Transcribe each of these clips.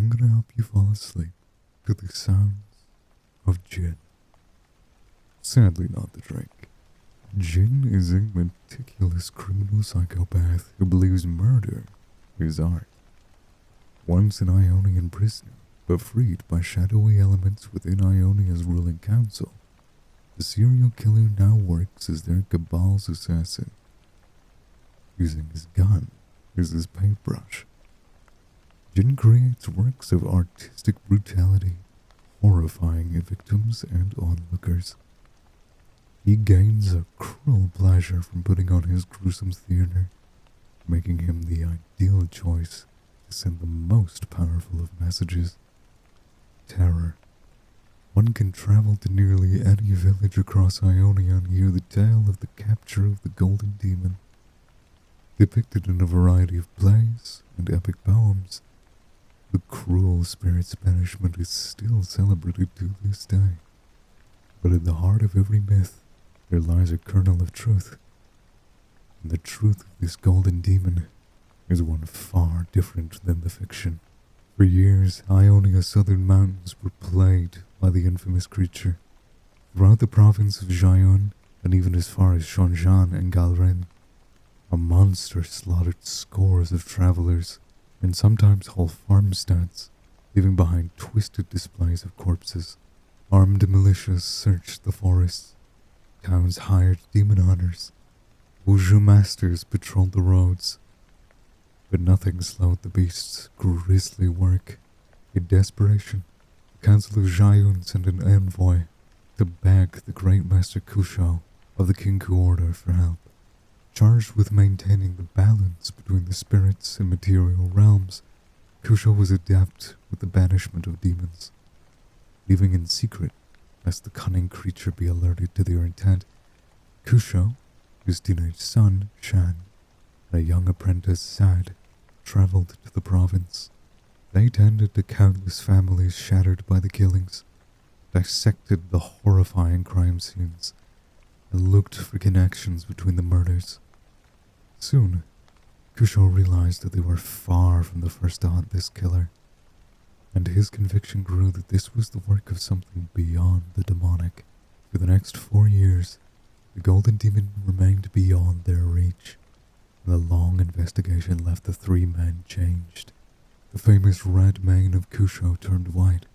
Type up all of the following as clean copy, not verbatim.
I'm gonna help you fall asleep to the sounds of Jhin. Sadly not the drink. Jhin is a meticulous criminal psychopath who believes murder is art. Once an Ionian prisoner, but freed by shadowy elements within Ionia's ruling council, the serial killer now works as their cabal's assassin, using his gun as his paintbrush. Jhin creates works of artistic brutality, horrifying victims and onlookers. He gains a cruel pleasure from putting on his gruesome theater, making him the ideal choice to send the most powerful of messages: terror. One can travel to nearly any village across Ionia and hear the tale of the capture of the Golden Demon. Depicted in a variety of plays and epic poems, the cruel spirit's banishment is still celebrated to this day. But at the heart of every myth, there lies a kernel of truth. And the truth of this Golden Demon is one far different than the fiction. For years, Ionia's southern mountains were plagued by the infamous creature. Throughout the province of Jhin, and even as far as Shonjan and Galren, a monster slaughtered scores of travelers, and sometimes whole farmsteads, leaving behind twisted displays of corpses. Armed militias searched the forests. Towns hired demon hunters. Wuju masters patrolled the roads. But nothing slowed the beast's grisly work. In desperation, the Council of Jhin sent an envoy to beg the Great Master Kusho of the Kinku Order for help. Charged with maintaining the balance between the spirits and material realms, Kusho was adept with the banishment of demons. Leaving in secret, lest the cunning creature be alerted to their intent, Kusho, his teenage son, Shan, and a young apprentice, Sad, traveled to the province. They tended to countless families shattered by the killings, dissected the horrifying crime scenes, and looked for connections between the murders. Soon, Kusho realized that they were far from the first to hunt this killer, and his conviction grew that this was the work of something beyond the demonic. For the next 4 years, the Golden Demon remained beyond their reach, and the long investigation left the three men changed. The famous red mane of Kusho turned white.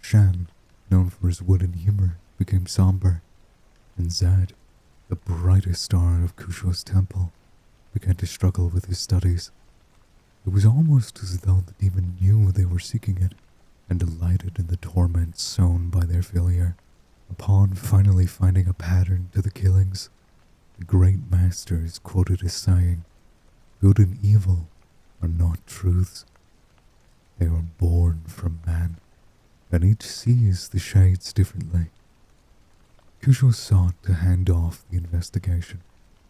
Shan, known for his wooden humor, became somber, and Zad, the brightest star of Kusho's temple, began to struggle with his studies. It was almost as though the demon knew they were seeking it, and delighted in the torment sown by their failure. Upon finally finding a pattern to the killings, the Great Master is quoted as saying, "Good and evil are not truths. They are born from man, and each sees the shades differently." Kusho sought to hand off the investigation,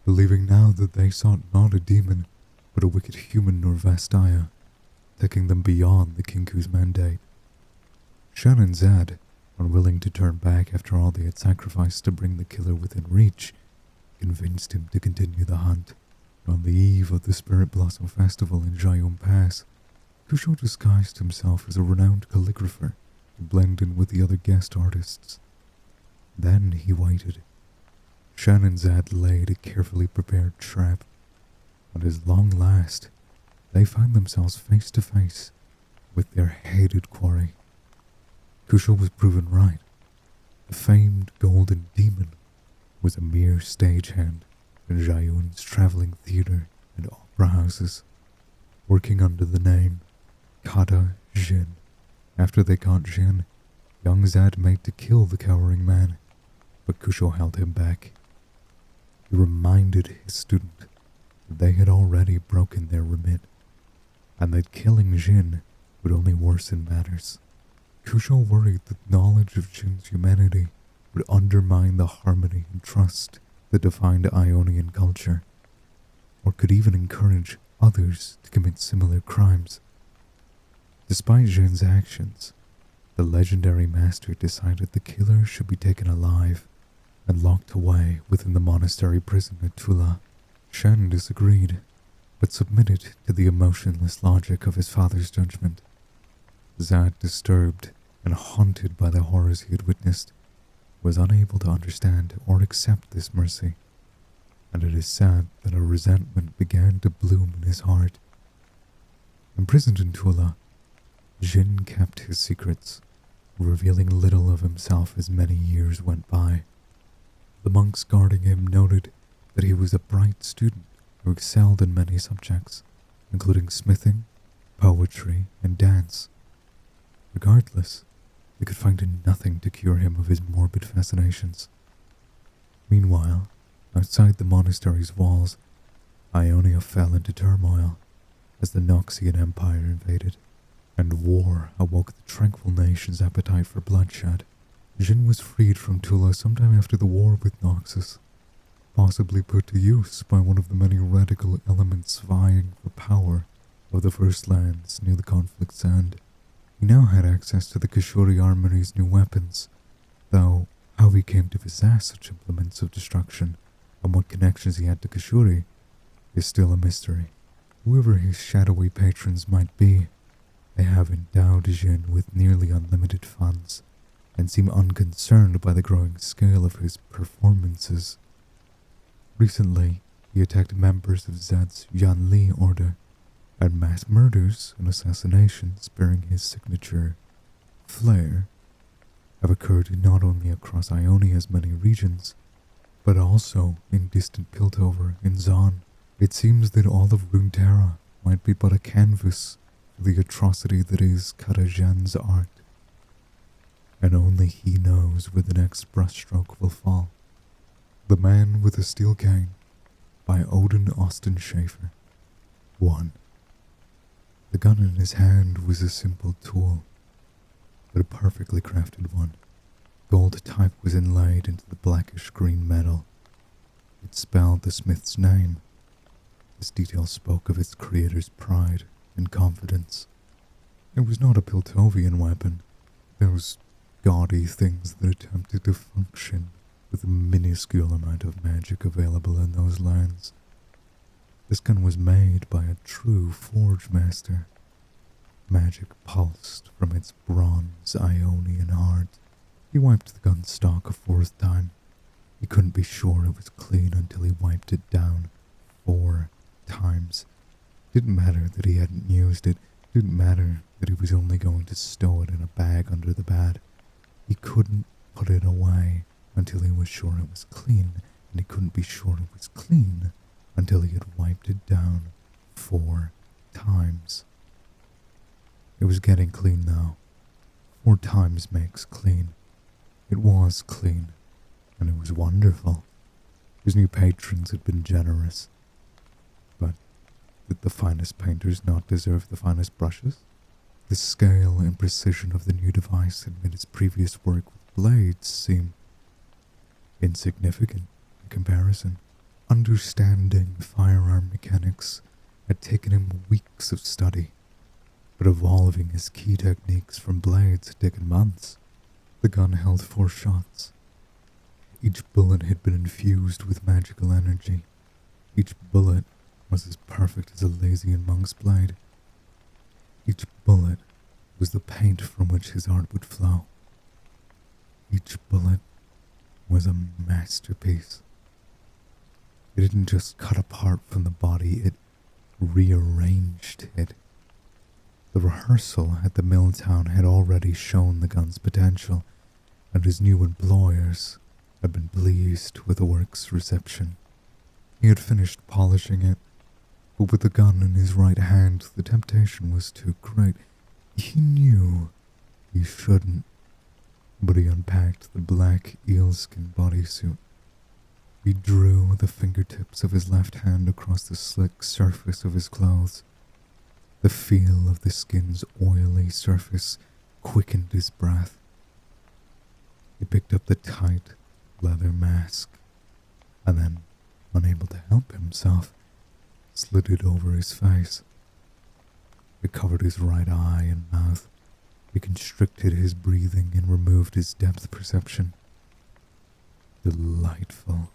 believing now that they sought not a demon, but a wicked human Norvastaya, taking them beyond the Kinku's mandate. Shan and Zad, unwilling to turn back after all they had sacrificed to bring the killer within reach, convinced him to continue the hunt. On the eve of the Spirit Blossom Festival in Jayum Pass, Kusho disguised himself as a renowned calligrapher to blend in with the other guest artists. Then he waited. Shan and Zad laid a carefully prepared trap, and at long last, they found themselves face to face with their hated quarry. Kusho was proven right. The famed Golden Demon was a mere stagehand in Jayun's traveling theater and opera houses, working under the name Kata Jhin. After they caught Jhin, young Zad made to kill the cowering man, but Kusho held him back. He reminded his student that they had already broken their remit, and that killing Jhin would only worsen matters. Kusho worried that knowledge of Jhin's humanity would undermine the harmony and trust that defined Ionian culture, or could even encourage others to commit similar crimes. Despite Jhin's actions, the legendary master decided the killer should be taken alive and locked away within the monastery prison at Tula. Shan disagreed, but submitted to the emotionless logic of his father's judgment. Zad, disturbed and haunted by the horrors he had witnessed, was unable to understand or accept this mercy, and it is sad that a resentment began to bloom in his heart. Imprisoned in Tula, Jhin kept his secrets, revealing little of himself as many years went by. The monks guarding him noted that he was a bright student who excelled in many subjects, including smithing, poetry, and dance. Regardless, they could find nothing to cure him of his morbid fascinations. Meanwhile, outside the monastery's walls, Ionia fell into turmoil as the Noxian Empire invaded, and war awoke the tranquil nation's appetite for bloodshed. Jhin was freed from Tula sometime after the war with Noxus, possibly put to use by one of the many radical elements vying for power of the First Lands near the conflict's end. He now had access to the Kashuri Armory's new weapons, though how he came to possess such implements of destruction and what connections he had to Kashuri is still a mystery. Whoever his shadowy patrons might be, they have endowed Jhin with nearly unlimited funds and seem unconcerned by the growing scale of his performances. Recently, he attacked members of Zad's Yanli order, and mass murders and assassinations bearing his signature, Flare, have occurred not only across Ionia's many regions, but also in distant Piltover in Zon. It seems that all of Runeterra might be but a canvas for the atrocity that is Karajan's art, and only he knows where the next brushstroke will fall. The Man with a Steel Cane by Odin Austin Schaefer. 1. The gun in his hand was a simple tool, but a perfectly crafted one. Gold type was inlaid into the blackish-green metal. It spelled the smith's name. This detail spoke of its creator's pride and confidence. It was not a Piltovian weapon, those gaudy things that attempted to function with a minuscule amount of magic available in those lands. This gun was made by a true forge master. Magic pulsed from its bronze Ionian heart. He wiped the gun stock a fourth time. He couldn't be sure it was clean until he wiped it down 4 times. Didn't matter that he hadn't used it. Didn't matter that he was only going to stow it in a bag under the bed. He couldn't put it away until he was sure it was clean, and he couldn't be sure it was clean until he had wiped it down 4 times. It was getting clean now. 4 times makes clean. It was clean, and it was wonderful. His new patrons had been generous. But did the finest painters not deserve the finest brushes? The scale and precision of the new device had made his previous work with blades seem insignificant in comparison. Understanding firearm mechanics had taken him weeks of study, but evolving his key techniques from blades had taken months. The gun held 4 shots. Each bullet had been infused with magical energy. Each bullet was as perfect as a Lazian monk's blade. Each bullet was the paint from which his art would flow. Each bullet was a masterpiece. It didn't just cut apart from the body, it rearranged it. The rehearsal at the mill town had already shown the gun's potential, and his new employers had been pleased with the work's reception. He had finished polishing it, but with the gun in his right hand, the temptation was too great. He knew he shouldn't, but he unpacked the black eelskin bodysuit. He drew the fingertips of his left hand across the slick surface of his clothes. The feel of the skin's oily surface quickened his breath. He picked up the tight leather mask, and then, unable to help himself, slid it over his face. It covered his right eye and mouth. It constricted his breathing and removed his depth perception. Delightful.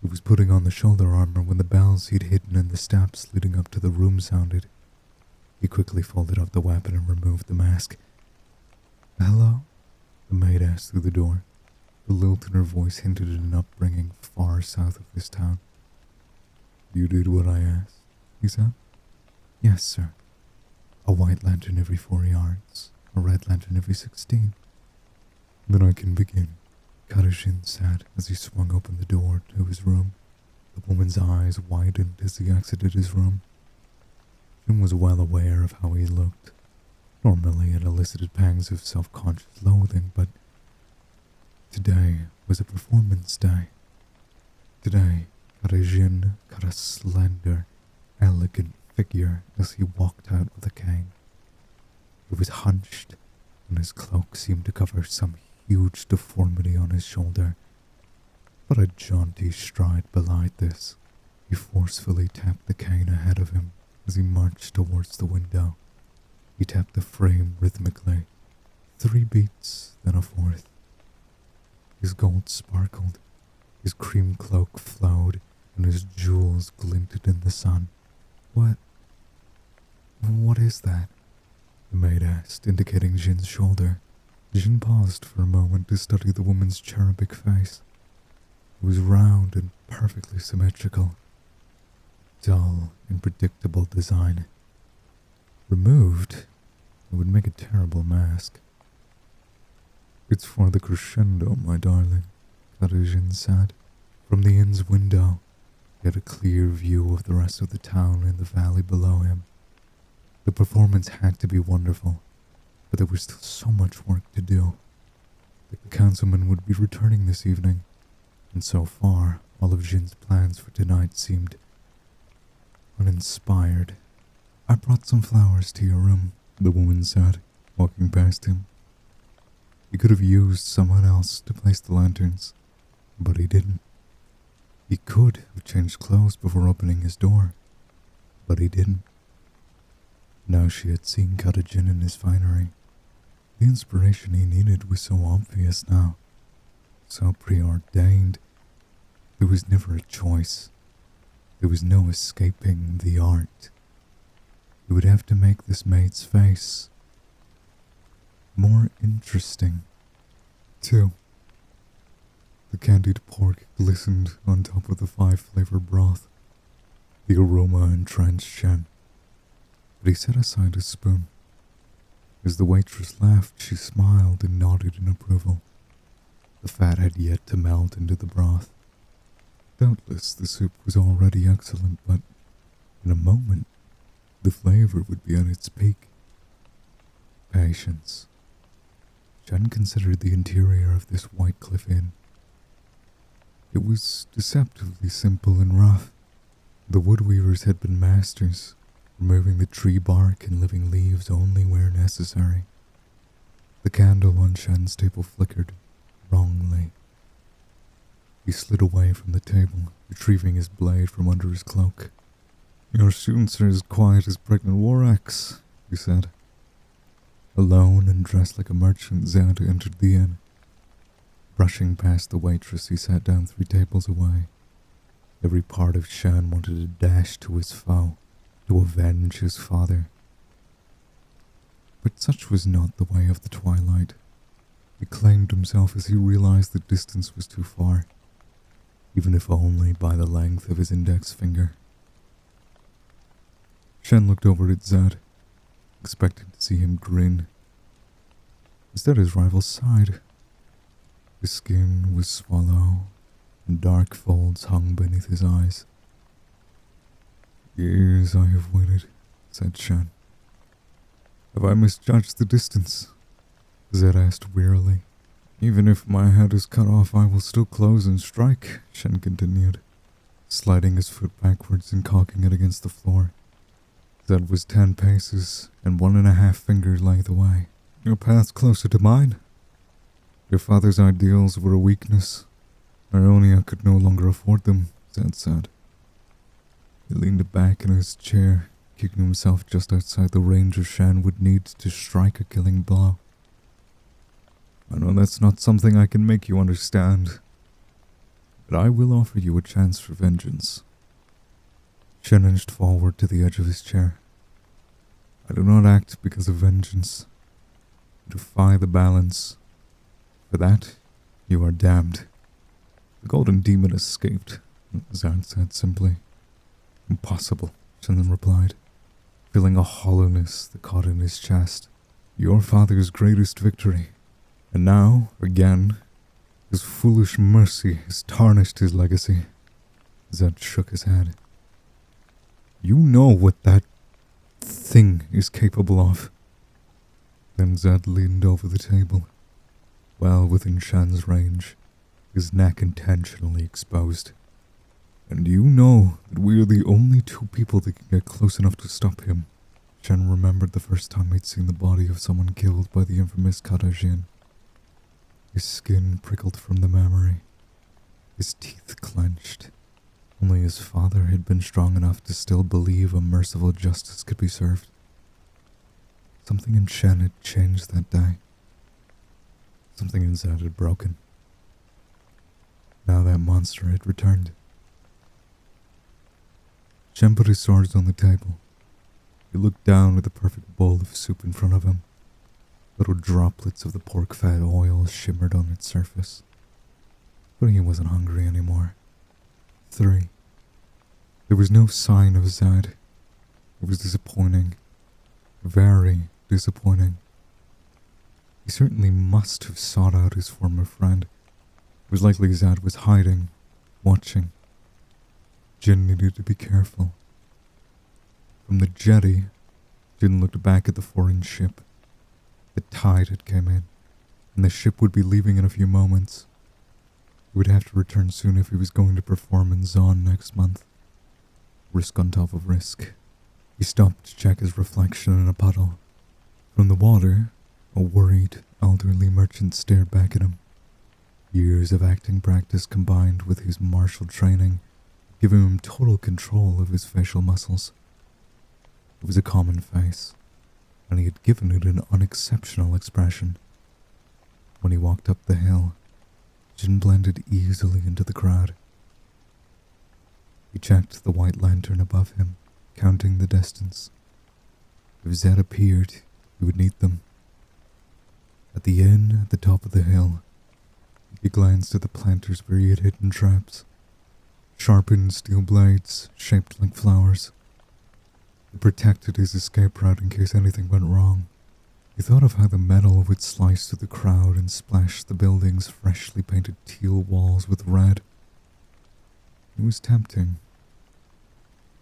He was putting on the shoulder armor when the bells he'd hidden in the steps leading up to the room sounded. He quickly folded up the weapon and removed the mask. "Hello?" the maid asked through the door. The lilt in her voice hinted at an upbringing far south of this town. "You did what I asked," he said. "Yes, sir. A white lantern every 4 yards, a red lantern every 16. "Then I can begin," Jhin said as he swung open the door to his room. The woman's eyes widened as he exited his room. Jhin was well aware of how he looked. Normally it elicited pangs of self-conscious loathing, but today was a performance day. Today, Jhin got a slender, elegant figure as he walked out with a cane. He was hunched, and his cloak seemed to cover some huge deformity on his shoulder. But a jaunty stride belied this. He forcefully tapped the cane ahead of him as he marched towards the window. He tapped the frame rhythmically. 3 beats, then a 4th. His gold sparkled, his cream cloak flowed, and his jewels glinted in the sun. What is that?" the maid asked, indicating Jin's shoulder. Jhin paused for a moment to study the woman's cherubic face. It was round and perfectly symmetrical. Dull and predictable design. Removed, it would make a terrible mask. "It's for the crescendo, my darling," Jhin said. From the inn's window, he had a clear view of the rest of the town and the valley below him. The performance had to be wonderful, but there was still so much work to do. The councilman would be returning this evening, and so far, all of Jin's plans for tonight seemed uninspired. "I brought some flowers to your room," the woman said, walking past him. He could have used someone else to place the lanterns, but he didn't. He could have changed clothes before opening his door, but he didn't. Now she had seen Jhin in his finery. The inspiration he needed was so obvious now, so preordained. There was never a choice. There was no escaping the art. He would have to make this maid's face more interesting, too. The candied pork glistened on top of the 5-flavor broth. The aroma entranced Jhin, but he set aside his spoon. As the waitress laughed, she smiled and nodded in approval. The fat had yet to melt into the broth. Doubtless the soup was already excellent, but in a moment, the flavor would be at its peak. Patience. Jhin considered the interior of this White Cliff Inn. It was deceptively simple and rough. The woodweavers had been masters, removing the tree bark and leaving leaves only where necessary. The candle on Shen's table flickered, wrongly. He slid away from the table, retrieving his blade from under his cloak. "Your students are as quiet as pregnant Warax," he said. Alone and dressed like a merchant, Zed entered the inn. Brushing past the waitress, he sat down 3 tables away. Every part of Shen wanted to dash to his foe, to avenge his father. But such was not the way of the twilight. He claimed himself as he realized the distance was too far, even if only by the length of his index finger. Shen looked over at Zed, expecting to see him grin. Instead, his rival sighed. His skin was swallow, and dark folds hung beneath his eyes. "Years I have waited," said Shen. "Have I misjudged the distance?" Zed asked wearily. "Even if my head is cut off, I will still close and strike," Shen continued, sliding his foot backwards and cocking it against the floor. Zed was 10 paces and 1.5 finger length away. "Your path's closer to mine. Your father's ideals were a weakness. Ionia could no longer afford them," Zed said. He leaned back in his chair, kicking himself just outside the range of Shen would need to strike a killing blow. "I know that's not something I can make you understand, but I will offer you a chance for vengeance." Shen inched forward to the edge of his chair. I do not act because of vengeance. I defy the balance. For that, you are damned. The golden demon escaped, Zan said simply. Impossible, Shinlan replied, feeling a hollowness that caught in his chest. Your father's greatest victory. And now, again, his foolish mercy has tarnished his legacy. Zed shook his head. You know what that thing is capable of. Then Zed leaned over the table, well within Shan's range, his neck intentionally exposed. And you know that we are the only two people that can get close enough to stop him. Shan remembered the first time he'd seen the body of someone killed by the infamous Jhin. His skin prickled from the memory. His teeth clenched. Only his father had been strong enough to still believe a merciful justice could be served. Something in Shen had changed that day. Something in Zed had broken. Now that monster had returned. Shen put his swords on the table. He looked down at the perfect bowl of soup in front of him. Little droplets of the pork fat oil shimmered on its surface. But he wasn't hungry anymore. 3. There was no sign of Zed. It was disappointing. Very disappointing. He certainly must have sought out his former friend. It was likely Zed was hiding, watching. Jhin needed to be careful. From the jetty, Jhin looked back at the foreign ship. The tide had come in, and the ship would be leaving in a few moments. He would have to return soon if he was going to perform in Zon next month. Risk on top of risk. He stopped to check his reflection in a puddle. From the water, a worried, elderly merchant stared back at him. Years of acting practice combined with his martial training, giving him total control of his facial muscles. It was a common face, and he had given it an unexceptional expression. When he walked up the hill, Jhin blended easily into the crowd. He checked the white lantern above him, counting the distance. If Zed appeared, he would need them. At the inn at the top of the hill, he glanced at the planters where he had hidden traps. Sharpened steel blades, shaped like flowers. It protected his escape route in case anything went wrong. He thought of how the metal would slice through the crowd and splash the building's freshly painted teal walls with red. It was tempting.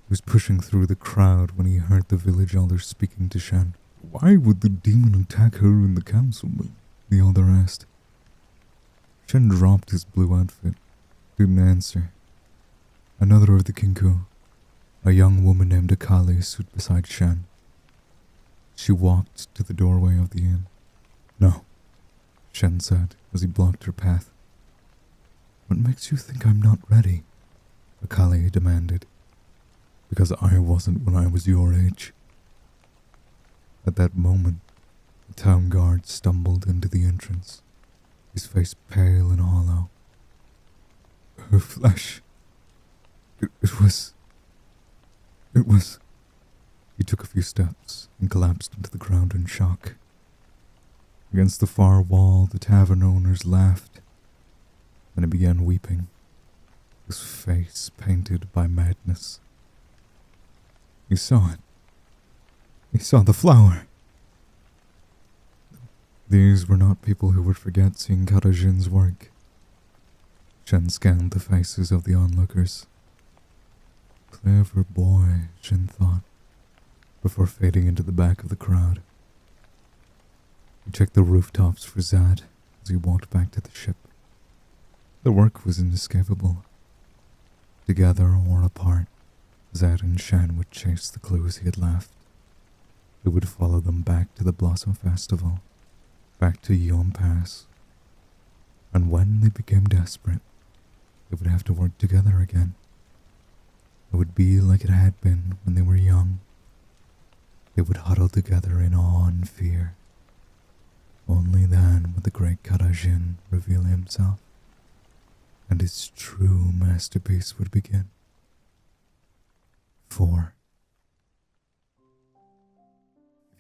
He was pushing through the crowd when he heard the village elder speaking to Shan. Why would the demon attack her in the councilman? The elder asked. Shan dropped his blue outfit, didn't answer. Another of the Kinku, a young woman named Akali, stood beside Shan. She walked to the doorway of the inn. No, Shen said as he blocked her path. What makes you think I'm not ready? Akali demanded. Because I wasn't when I was your age. At that moment, the town guard stumbled into the entrance, his face pale and hollow. Her flesh. It was... He took a few steps and collapsed into the ground in shock. Against the far wall, the tavern owners laughed. Then he began weeping, his face painted by madness. He saw it. He saw the flower. These were not people who would forget seeing Jhin's work. Shen scanned the faces of the onlookers. Clever boy, Jhin thought, before fading into the back of the crowd. He checked the rooftops for Zad as he walked back to the ship. The work was inescapable. Together or apart, Zad and Shan would chase the clues he had left. They would follow them back to the Blossom Festival, back to Yom Pass. And when they became desperate, they would have to work together again. It would be like it had been when they were young. They would huddle together in awe and fear. Only then would the great Jhin reveal himself, and his true masterpiece would begin. 4.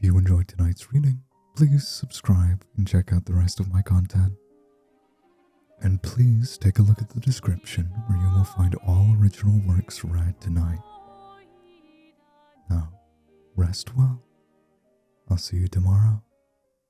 If you enjoyed tonight's reading, please subscribe and check out the rest of my content. And please take a look at the description where you will find all original works read tonight. Now, rest well. I'll see you tomorrow.